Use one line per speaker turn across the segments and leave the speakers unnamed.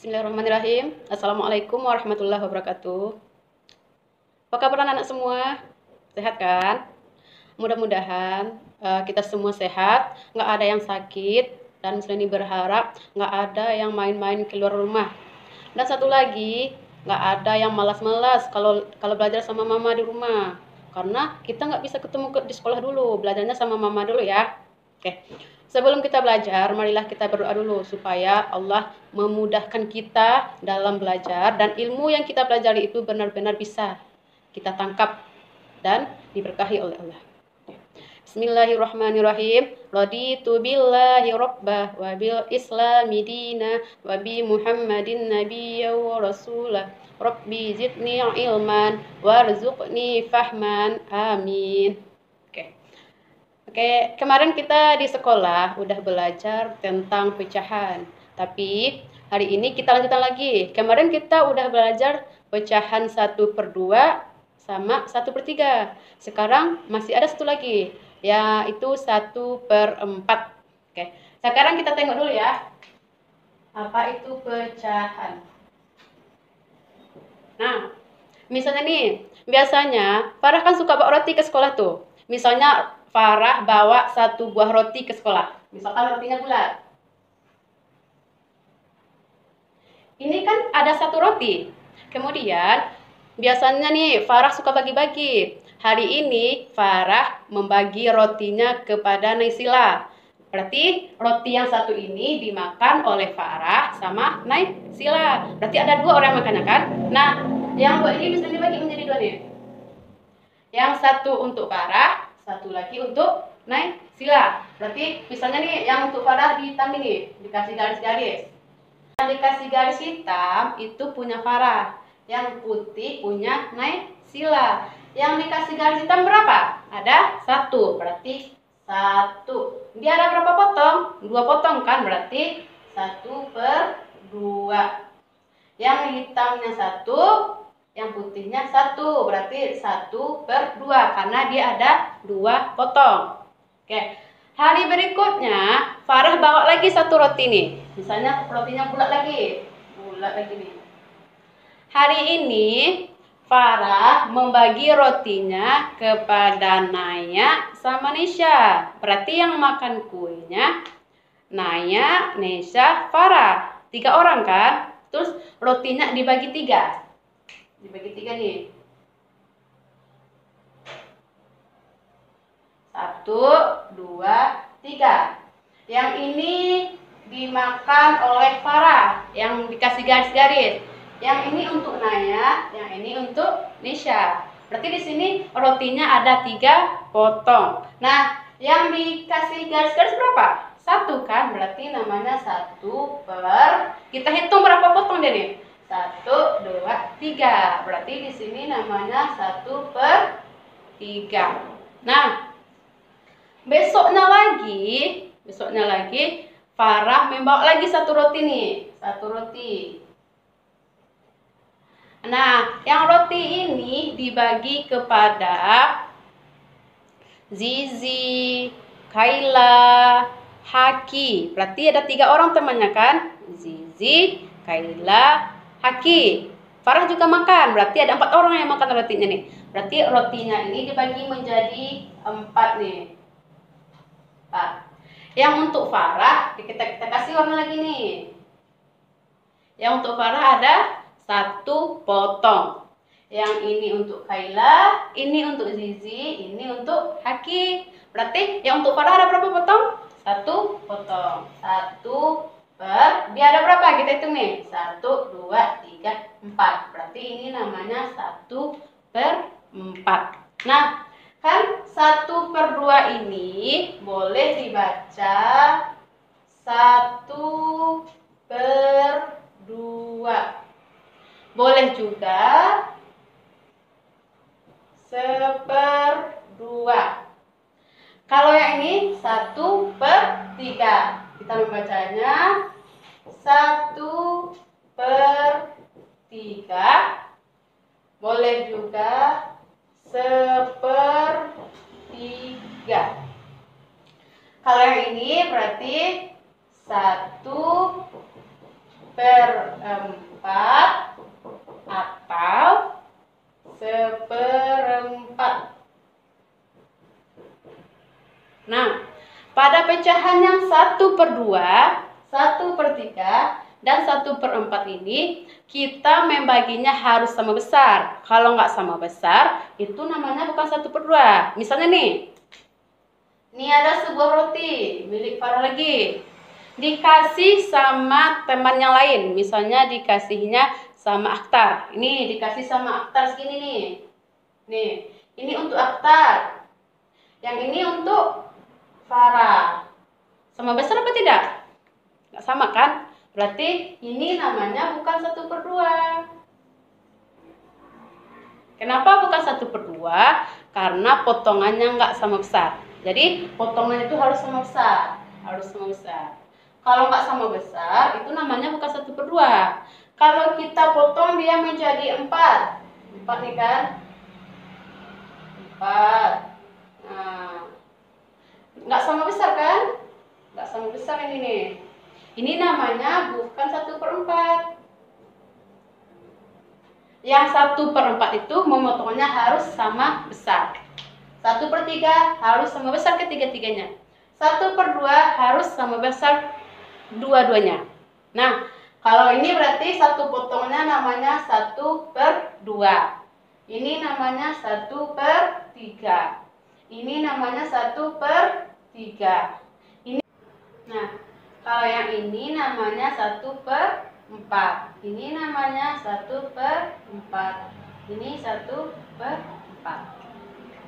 Bismillahirrahmanirrahim. Assalamualaikum warahmatullahi wabarakatuh. Apa kabar anak-anak semua? Sehat kan? Mudah-mudahan kita semua sehat, nggak ada yang sakit, dan Miss berharap nggak ada yang main-main keluar rumah. Dan satu lagi, nggak ada yang malas-malas kalau belajar sama mama di rumah. Karena kita nggak bisa ketemu di sekolah dulu, belajarnya sama mama dulu ya. Oke. Sebelum kita belajar, marilah kita berdoa dulu supaya Allah memudahkan kita dalam belajar dan ilmu yang kita pelajari itu benar-benar bisa kita tangkap dan diberkahi oleh Allah. Bismillahirrahmanirrahim. Raditu billahi rabbah wa bil islami dina wa bi Muhammadin nabiyya wa rasulah. Rabbi zidni ilman warzuqni fahman. Amin. Oke, kemarin kita di sekolah udah belajar tentang pecahan. Tapi hari ini kita lanjutkan lagi. Kemarin kita udah belajar pecahan 1/2 sama 1/3. Sekarang masih ada satu lagi, yaitu 1/4. Oke, sekarang kita tengok dulu ya. Apa itu pecahan? Nah, misalnya nih, biasanya Farah kan suka bawa roti ke sekolah tuh. Misalnya Farah bawa 1 buah roti ke sekolah. Misalkan rotinya bulat. Ini kan ada 1 roti. Kemudian biasanya nih Farah suka bagi-bagi. Hari ini Farah membagi rotinya kepada Naysila. Berarti roti yang 1 ini dimakan oleh Farah sama Naysila. Berarti ada 2 orang makannya kan? Nah, yang 2 ini bisa dibagi menjadi 2 nih. Yang 1 untuk Farah, 1 lagi untuk Naysila. Berarti misalnya nih yang untuk Farah hitam ini dikasih garis-garis. Yang dikasih garis hitam itu punya Farah, yang putih punya Naysila. Yang dikasih garis hitam berapa? Ada 1, berarti 1. Dia ada berapa potong? 2 potong kan, berarti 1/2. Yang hitamnya 1, yang putihnya 1, berarti 1/2 karena dia ada 2 potong. Oke, hari berikutnya Farah bawa lagi 1 roti nih. Misalnya rotinya bulat lagi nih. Hari ini Farah membagi rotinya kepada Naya sama Nesha. Berarti yang makan kuenya Naya, Nesha, Farah. 3 orang kan? Terus rotinya dibagi 3. Dibagi 3 nih. 1, 2, 3. Yang ini dimakan oleh Farah, yang dikasih garis-garis. Yang ini untuk Naya, yang ini untuk Nesha. Berarti di sini rotinya ada 3 potong. Nah, yang dikasih garis-garis berapa? 1 kan? Berarti namanya 1 per. Kita hitung berapa potong deh nih. 1, 2, 3. Berarti di sini namanya 1/3. Nah, besoknya lagi Farah membawa lagi 1 roti nih. 1 roti. Nah, yang roti ini dibagi kepada Zizi, Kaila, Haki. Berarti ada 3 orang temannya kan? Zizi, Kaila, Haki. Farah juga makan, berarti ada 4 orang yang makan rotinya nih. Berarti rotinya ini dibagi menjadi 4 nih. 4. Yang untuk Farah kita kasih warna lagi nih. Yang untuk Farah ada 1 potong. Yang ini untuk Kaila, ini untuk Zizi, ini untuk Haki. Berarti yang untuk Farah ada berapa potong? 1 potong. 1 per, dia ada berapa? Kita hitung nih. 1, 2, 3, 4. Berarti ini namanya 1/4. Nah, kan 1/2 ini boleh dibaca 1/2. Boleh juga 1/2. Kalau yang ini 1/3. Kita membacanya 1/3. Boleh juga 1/3. Kalau yang ini berarti 1/2. seperempat atau seperempat. Nah, pada pecahan yang 1/2, 1/3, dan 1/4 ini kita membaginya harus sama besar. Kalau nggak sama besar, itu namanya bukan 1/2. Misalnya nih, ini ada sebuah roti milik Farah lagi. Dikasih sama teman yang lain, misalnya dikasihnya sama Akhtar. Ini dikasih sama Akhtar segini nih. Nih, ini untuk Akhtar. Yang ini untuk Farah. Sama besar apa tidak? Nggak sama kan? Berarti ini namanya bukan 1/2. Kenapa bukan 1/2? Karena potongannya nggak sama besar. Jadi potongan itu harus sama besar. Harus sama besar. Kalau nggak sama besar, itu namanya bukan 1/2. Kalau kita potong dia menjadi 4. 4 nih kan? 4. Nah, nggak sama besar kan? Nggak sama besar ini nih. Ini namanya bukan 1/4. Yang 1/4 itu memotongnya harus sama besar. 1/3 harus sama besar ketiga-tiganya. 1/2 harus sama besar dua-duanya. Nah, kalau ini berarti satu potongnya namanya 1/2. Ini namanya 1/3. Ini namanya 1/3. Nah, kalau yang ini namanya 1/4. Ini namanya 1/4. Ini 1/4.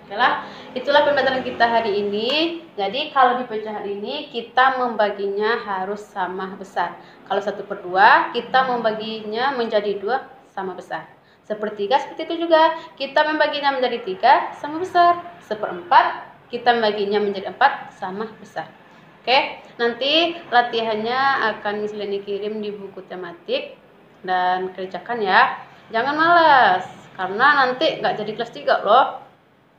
Oke lah, itulah pembelajaran kita hari ini. Jadi kalau di pecahan ini kita membaginya harus sama besar. Kalau 1/2 kita membaginya menjadi 2 sama besar. 1/3 seperti itu juga. Kita membaginya menjadi 3 sama besar. 1/4 kita membaginya menjadi 4 sama besar. Oke, nanti latihannya akan Miss Leni kirim di buku tematik dan kerjakan ya. Jangan malas, karena nanti nggak jadi kelas 3 loh.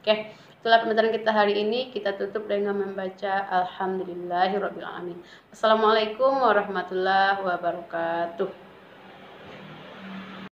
Oke, itulah pembelajaran kita hari ini. Kita tutup dengan membaca Alhamdulillahirrabbilalamin. Assalamualaikum warahmatullahi wabarakatuh.